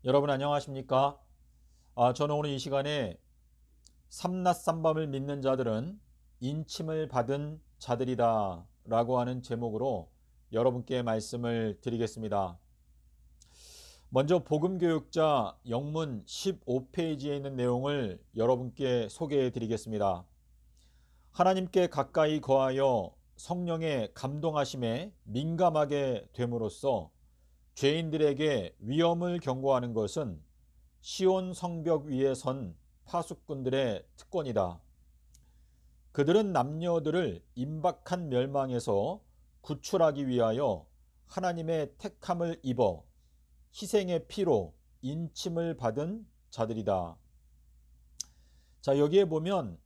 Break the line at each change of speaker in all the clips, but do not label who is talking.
여러분 안녕하십니까? 저는 오늘 이 시간에 삼낫삼밤을 믿는 자들은 인침을 받은 자들이다 라고 하는 제목으로 여러분께 말씀을 드리겠습니다. 먼저 복음교육자 영문 15페이지에 있는 내용을 여러분께 소개해 드리겠습니다. 하나님께 가까이 거하여 성령의 감동하심에 민감하게 됨으로써 죄인들에게 위험을 경고하는 것은 시온 성벽 위에 선 파수꾼들의 특권이다. 그들은 남녀들을 임박한 멸망에서 구출하기 위하여 하나님의 택함을 입어 희생의 피로 인침을 받은 자들이다. 자, 여기에 보면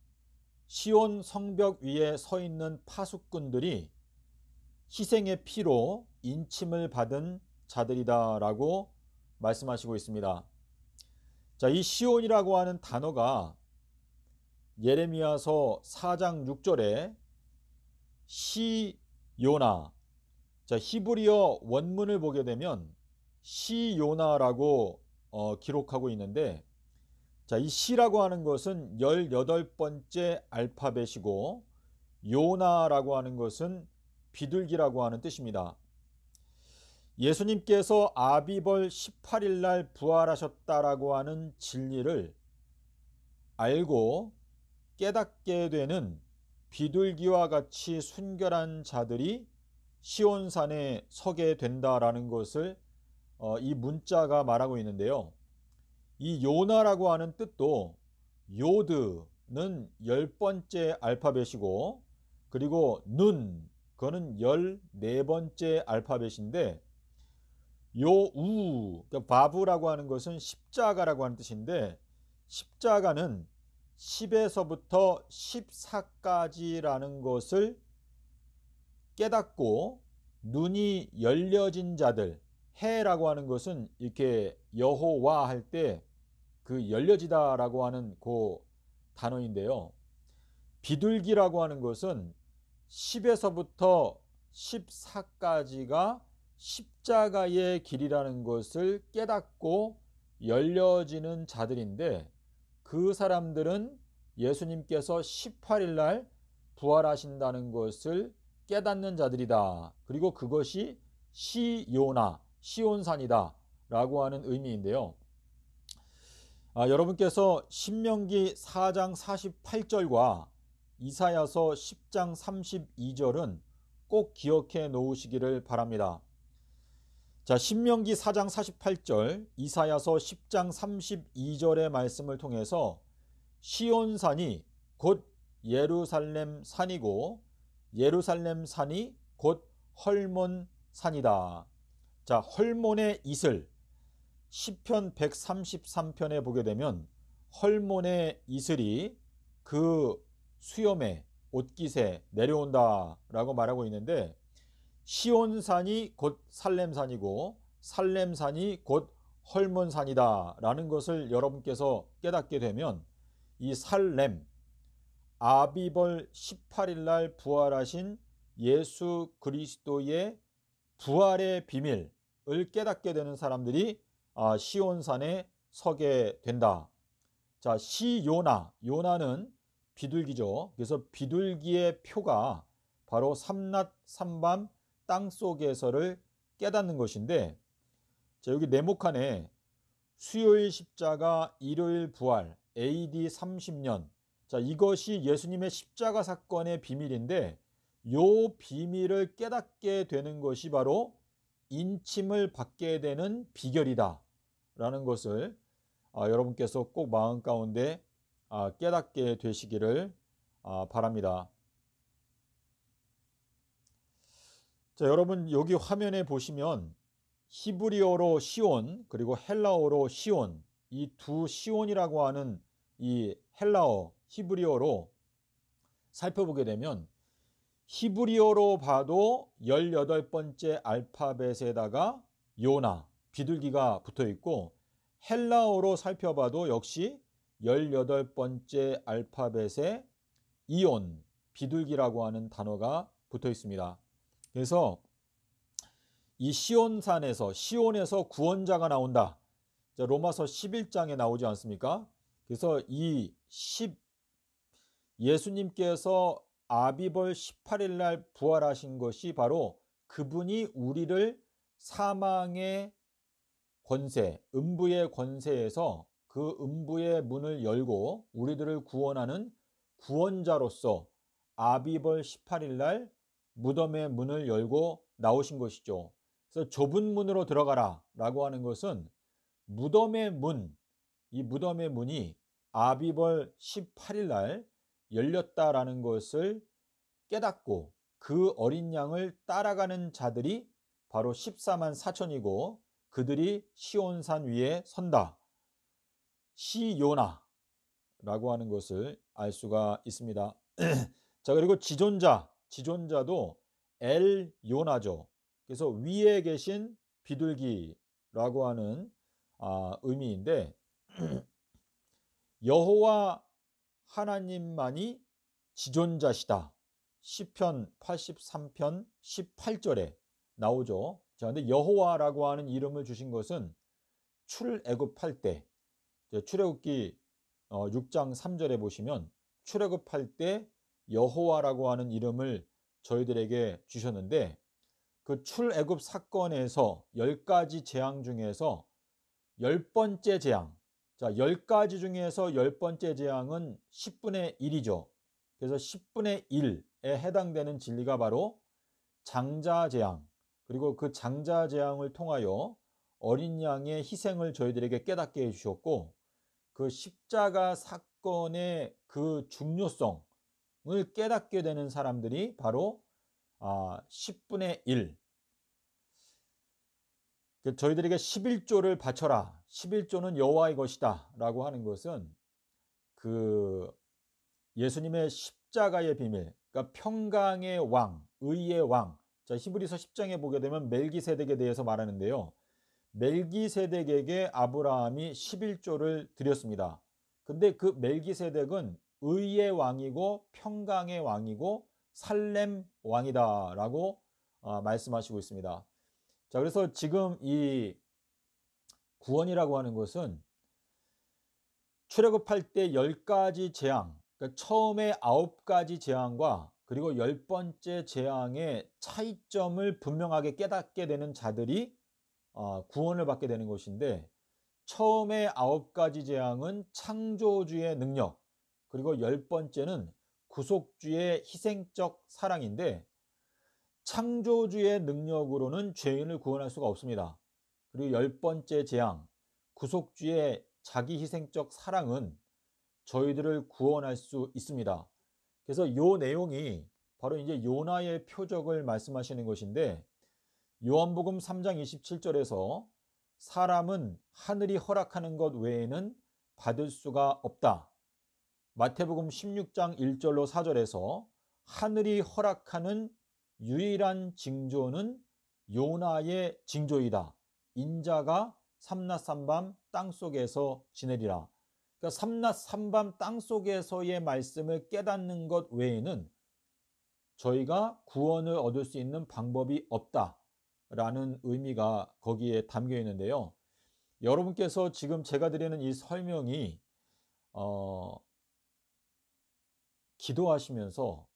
시온 성벽 위에 서 있는 파수꾼들이 희생의 피로 인침을 받은 자들이다라고 말씀하시고 있습니다. 자, 이 시온이라고 하는 단어가 예레미야서 4장 6절에 시요나, 자, 히브리어 원문을 보게 되면 시요나라고 기록하고 있는데, 자, 이 시라고 하는 것은 18번째 알파벳이고 요나라고 하는 것은 비둘기라고 하는 뜻입니다. 예수님께서 아비벌 18일 날 부활하셨다라고 하는 진리를 알고 깨닫게 되는 비둘기와 같이 순결한 자들이 시온산에 서게 된다라는 것을 이 문자가 말하고 있는데요. 이 요나라고 하는 뜻도 요드는 10번째 알파벳이고, 그리고 눈, 그거는 14번째 알파벳인데, 요우, 그러니까 바브라고 하는 것은 십자가라고 하는 뜻인데, 십자가는 10에서부터 14까지라는 것을 깨닫고 눈이 열려진 자들, 해라고 하는 것은 이렇게 여호와 할 때 그 열려지다라고 하는 그 단어인데요. 비둘기라고 하는 것은 10에서부터 14까지가 십자가의 길이라는 것을 깨닫고 열려지는 자들인데, 그 사람들은 예수님께서 18일 날 부활하신다는 것을 깨닫는 자들이다. 그리고 그것이 시요나, 시온산이다 라고 하는 의미인데요. 여러분께서 신명기 4장 48절과 이사야서 10장 32절은 꼭 기억해 놓으시기를 바랍니다. 자, 신명기 4장 48절, 이사야서 10장 32절의 말씀을 통해서 시온산이 곧 예루살렘 산이고 예루살렘 산이 곧 헐몬 산이다. 자, 헐몬의 이슬, 시편 133편에 보게 되면 헐몬의 이슬이 그 수염에 옷깃에 내려온다 라고 말하고 있는데, 시온산이 곧 살렘산이고 살렘산이 곧 헐몬산이다 라는 것을 여러분께서 깨닫게 되면, 이 살렘, 아비벌 18일 날 부활하신 예수 그리스도의 부활의 비밀을 깨닫게 되는 사람들이 시온산에 서게 된다. 자, 시요나, 요나는 비둘기죠. 그래서 비둘기의 표가 바로 삼낫 삼밤 땅속에서를 깨닫는 것인데, 자, 여기 네모칸에 수요일 십자가, 일요일 부활, AD 30년. 자, 이것이 예수님의 십자가 사건의 비밀인데, 요 비밀을 깨닫게 되는 것이 바로 인침을 받게 되는 비결이다 라는 것을 여러분께서 꼭 마음 가운데 깨닫게 되시기를 바랍니다. 자, 여러분 여기 화면에 보시면 히브리어로 시온, 그리고 헬라어로 시온, 이 두 시온이라고 하는 이 헬라어, 히브리어로 살펴보게 되면, 히브리어로 봐도 18번째 알파벳에다가 요나, 비둘기가 붙어 있고, 헬라어로 살펴봐도 역시 18번째 알파벳에 이온, 비둘기라고 하는 단어가 붙어 있습니다. 그래서 이 시온산에서, 시온에서 구원자가 나온다. 로마서 11장에 나오지 않습니까? 그래서 예수님께서 아비벌 18일 날 부활하신 것이 바로 그분이 우리를 사망의 권세, 음부의 권세에서 그 음부의 문을 열고 우리들을 구원하는 구원자로서 아비벌 18일 날 무덤의 문을 열고 나오신 것이죠. 그래서 좁은 문으로 들어가라 라고 하는 것은 무덤의 문, 이 무덤의 문이 아비벌 18일 날 열렸다라는 것을 깨닫고 그 어린 양을 따라가는 자들이 바로 14만 4천이고 그들이 시온산 위에 선다. 시요나라고 하는 것을 알 수가 있습니다. 자, 그리고 지존자도 엘요나죠. 그래서 위에 계신 비둘기라고 하는 의미인데 여호와 하나님만이 지존자시다. 시편 83편 18절에 나오죠. 자, 근데 여호와라고 하는 이름을 주신 것은 출애굽할 때, 출애굽기 6장 3절에 보시면 출애굽할 때 여호와라고 하는 이름을 저희들에게 주셨는데 그 출애굽 사건에서 10가지 재앙 중에서 10번째 재앙, 자, 10가지 중에서 10번째 재앙은 10분의 1이죠. 그래서 10분의 1에 해당되는 진리가 바로 장자재앙, 그리고 그 장자재앙을 통하여 어린 양의 희생을 저희들에게 깨닫게 해주셨고 그 십자가 사건의 그 중요성을 깨닫게 되는 사람들이 바로 10분의 1, 저희들에게 11조를 바쳐라. 11조는 여호와의 것이다 라고 하는 것은 그 예수님의 십자가의 비밀, 그러니까 평강의 왕, 의의 왕. 자, 히브리서 10장에 보게 되면 멜기세덱에 대해서 말하는데요. 멜기세덱에게 아브라함이 11조를 드렸습니다. 근데 그 멜기세덱은 의의 왕이고 평강의 왕이고 살렘 왕이다라고 말씀하시고 있습니다. 자, 그래서 지금 이 구원이라고 하는 것은 출애굽할 때 10가지 재앙, 그러니까 처음에 9가지 재앙과 그리고 10번째 재앙의 차이점을 분명하게 깨닫게 되는 자들이 구원을 받게 되는 것인데 처음에 9가지 재앙은 창조주의 능력, 그리고 10번째는 구속주의 희생적 사랑인데 창조주의 능력으로는 죄인을 구원할 수가 없습니다. 그리고 10번째 재앙, 구속주의 자기 희생적 사랑은 저희들을 구원할 수 있습니다. 그래서 이 내용이 바로 이제 요나의 표적을 말씀하시는 것인데 요한복음 3장 27절에서 사람은 하늘이 허락하는 것 외에는 받을 수가 없다. 마태복음 16장 1절로 4절에서 하늘이 허락하는 유일한 징조는 요나의 징조이다. 인자가 삼낮 삼밤 땅속에서 지내리라. 그러니까 삼낮 삼밤 땅속에서의 말씀을 깨닫는 것 외에는 저희가 구원을 얻을 수 있는 방법이 없다라는 의미가 거기에 담겨 있는데요. 여러분께서 지금 제가 드리는 이 설명이 기도하시면서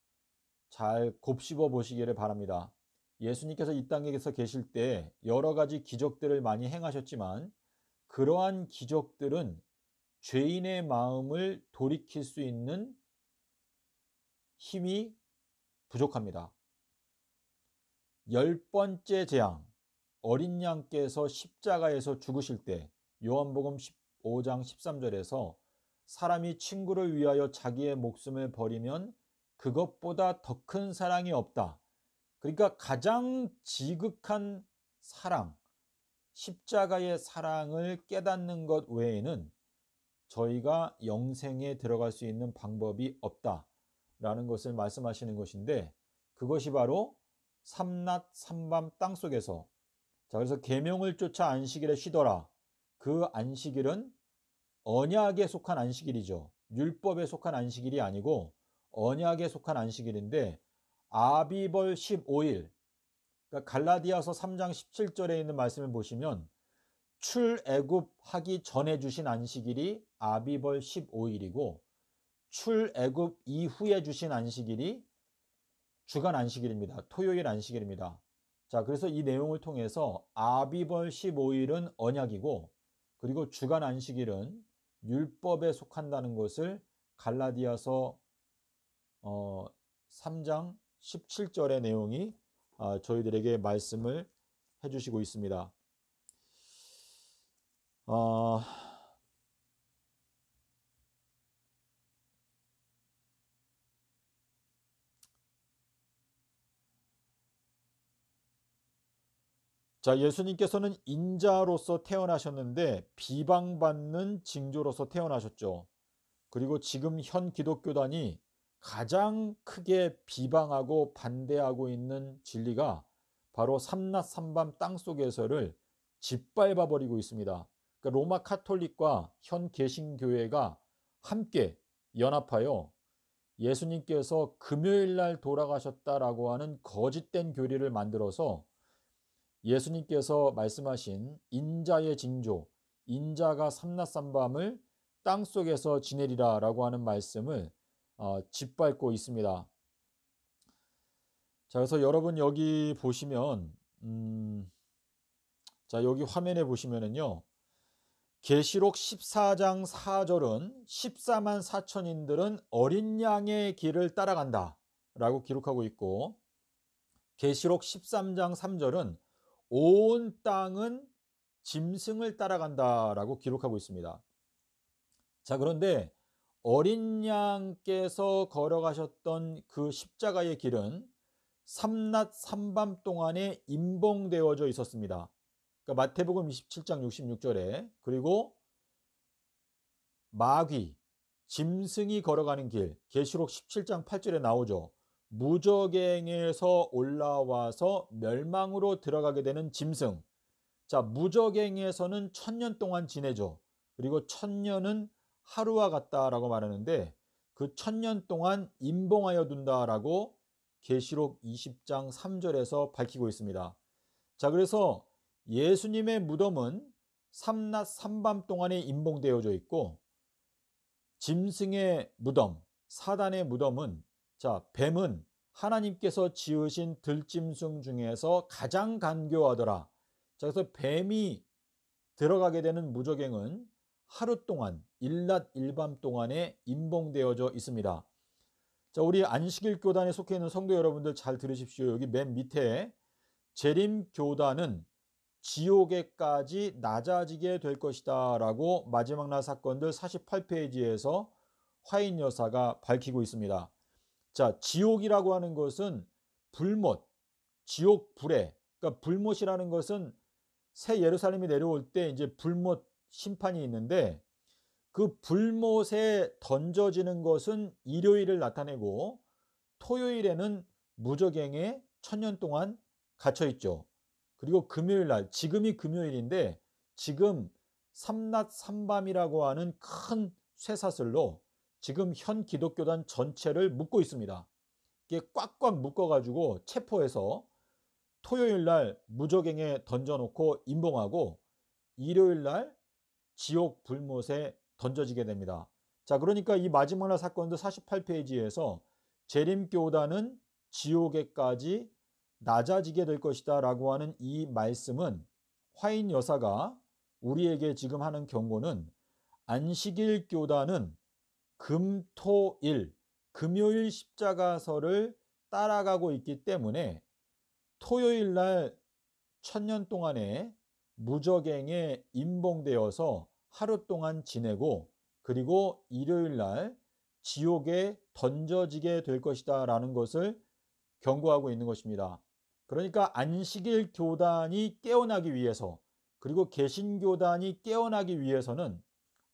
잘 곱씹어 보시기를 바랍니다. 예수님께서 이 땅에서 계실 때 여러 가지 기적들을 많이 행하셨지만 그러한 기적들은 죄인의 마음을 돌이킬 수 있는 힘이 부족합니다. 10번째 재앙, 어린 양께서 십자가에서 죽으실 때 요한복음 15장 13절에서 사람이 친구를 위하여 자기의 목숨을 버리면 그것보다 더 큰 사랑이 없다. 그러니까 가장 지극한 사랑, 십자가의 사랑을 깨닫는 것 외에는 저희가 영생에 들어갈 수 있는 방법이 없다라는 것을 말씀하시는 것인데 그것이 바로 삼낮 삼밤 땅속에서, 자, 그래서 계명을 쫓아 안식일에 쉬더라. 그 안식일은 언약에 속한 안식일이죠. 율법에 속한 안식일이 아니고 언약에 속한 안식일인데 아비벌 15일, 그러니까 갈라디아서 3장 17절에 있는 말씀을 보시면 출애굽하기 전에 주신 안식일이 아비벌 15일이고 출애굽 이후에 주신 안식일이 주간 안식일입니다. 토요일 안식일입니다. 자, 그래서 이 내용을 통해서 아비벌 15일은 언약이고 그리고 주간 안식일은 율법에 속한다는 것을 갈라디아서 3장 17절의 내용이 저희들에게 말씀을 해주시고 있습니다. 자, 예수님께서는 인자로서 태어나셨는데 비방받는 징조로서 태어나셨죠. 그리고 지금 현 기독교단이 가장 크게 비방하고 반대하고 있는 진리가 바로 삼낮 삼밤 땅속에서를 짓밟아 버리고 있습니다. 그러니까 로마 카톨릭과 현 개신교회가 함께 연합하여 예수님께서 금요일 날 돌아가셨다라고 하는 거짓된 교리를 만들어서 예수님께서 말씀하신 인자의 징조, 인자가 삼낮 삼밤을 땅속에서 지내리라 라고 하는 말씀을 짓밟고 있습니다. 자, 그래서 여러분 여기 보시면 자, 여기 화면에 보시면은요. 계시록 14장 4절은 14만 4천인들은 어린 양의 길을 따라간다 라고 기록하고 있고 계시록 13장 3절은 온 땅은 짐승을 따라간다 라고 기록하고 있습니다. 자, 그런데 어린 양께서 걸어가셨던 그 십자가의 길은 삼낮 삼밤 동안에 임봉되어져 있었습니다. 그러니까 마태복음 27장 66절에 그리고 마귀, 짐승이 걸어가는 길, 계시록 17장 8절에 나오죠. 무저갱에서 올라와서 멸망으로 들어가게 되는 짐승. 자, 무저갱에서는 1000년 동안 지내죠. 그리고 1000년은 하루와 같다라고 말하는데 그 1000년 동안 임봉하여 둔다라고 계시록 20장 3절에서 밝히고 있습니다. 자, 그래서 예수님의 무덤은 삼낮 삼밤 동안에 임봉되어져 있고 짐승의 무덤, 사단의 무덤은 자, 뱀은 하나님께서 지으신 들짐승 중에서 가장 간교하더라. 자, 그래서 뱀이 들어가게 되는 무저갱은 하루 동안 일낮 일밤 동안에 임봉되어져 있습니다. 자, 우리 안식일 교단에 속해 있는 성도 여러분들 잘 들으십시오. 여기 맨 밑에 재림 교단은 지옥에까지 낮아지게 될 것이다 라고 마지막 날 사건들 48페이지에서 화인 여사가 밝히고 있습니다. 자, 지옥이라고 하는 것은 불못, 지옥 불에, 그러니까 불못이라는 것은 새 예루살렘이 내려올 때 이제 불못 심판이 있는데 그 불못에 던져지는 것은 일요일을 나타내고 토요일에는 무저갱에 1000년 동안 갇혀 있죠. 그리고 금요일 날, 지금이 금요일인데 지금 삼낮 삼밤이라고 하는 큰 쇠사슬로 지금 현 기독교단 전체를 묶고 있습니다. 이게 꽉꽉 묶어가지고 체포해서 토요일 날 무저갱에 던져놓고 임봉하고 일요일 날 지옥 불못에 던져지게 됩니다. 자, 그러니까 이 마지막 날 사건도 48페이지에서 재림교단은 지옥에까지 낮아지게 될 것이다 라고 하는 이 말씀은 화인 여사가 우리에게 지금 하는 경고는 안식일 교단은 금토일, 금요일 십자가설을 따라가고 있기 때문에 토요일 날 1000년 동안에 무저갱에 임봉되어서 하루 동안 지내고 그리고 일요일 날 지옥에 던져지게 될 것이다 라는 것을 경고하고 있는 것입니다. 그러니까 안식일 교단이 깨어나기 위해서 그리고 개신교단이 깨어나기 위해서는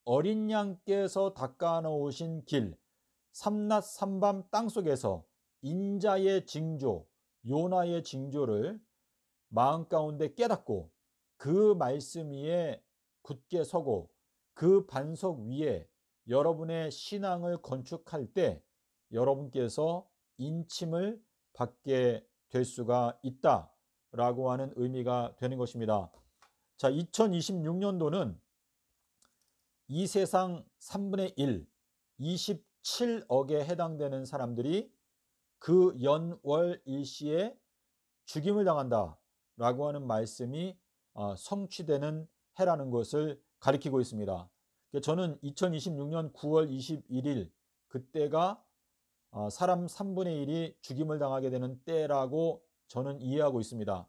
어린 양께서 닦아 놓으신 길, 삼낮 삼밤 땅속에서 인자의 징조, 요나의 징조를 마음 가운데 깨닫고 그 말씀 위에 굳게 서고 그 반석 위에 여러분의 신앙을 건축할 때 여러분께서 인침을 받게 될 수가 있다라고 하는 의미가 되는 것입니다. 자, 2026년도는 이 세상 3분의 1, 27억에 해당되는 사람들이 그 연월 일시에 죽임을 당한다라고 하는 말씀이 성취되는 해라는 것을 가리키고 있습니다. 저는 2026년 9월 21일 그때가 사람 3분의 1이 죽임을 당하게 되는 때라고 저는 이해하고 있습니다.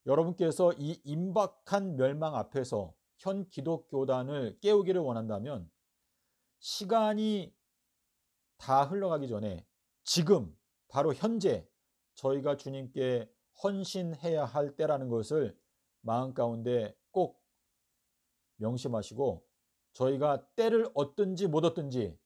여러분께서 이 임박한 멸망 앞에서 현 기독교단을 깨우기를 원한다면 시간이 다 흘러가기 전에 지금 바로 현재 저희가 주님께 헌신해야 할 때라는 것을 마음 가운데 꼭 명심하시고, 저희가 때를 얻든지 못 얻든지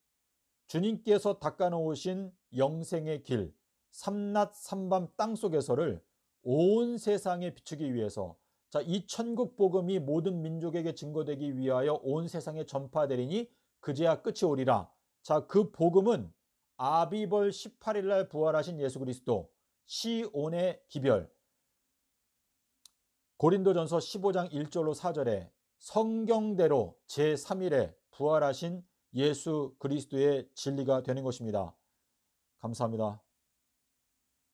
주님께서 닦아놓으신 영생의 길, 삼낮 삼밤 땅속에서를 온 세상에 비추기 위해서, 자, 이 천국 복음이 모든 민족에게 증거되기 위하여 온 세상에 전파되리니 그제야 끝이 오리라. 자, 그 복음은 아비벌 18일 날 부활하신 예수 그리스도, 시온의 기별, 고린도전서 15장 1절로 4절에 성경대로 제3일에 부활하신 예수 그리스도의 진리가 되는 것입니다. 감사합니다.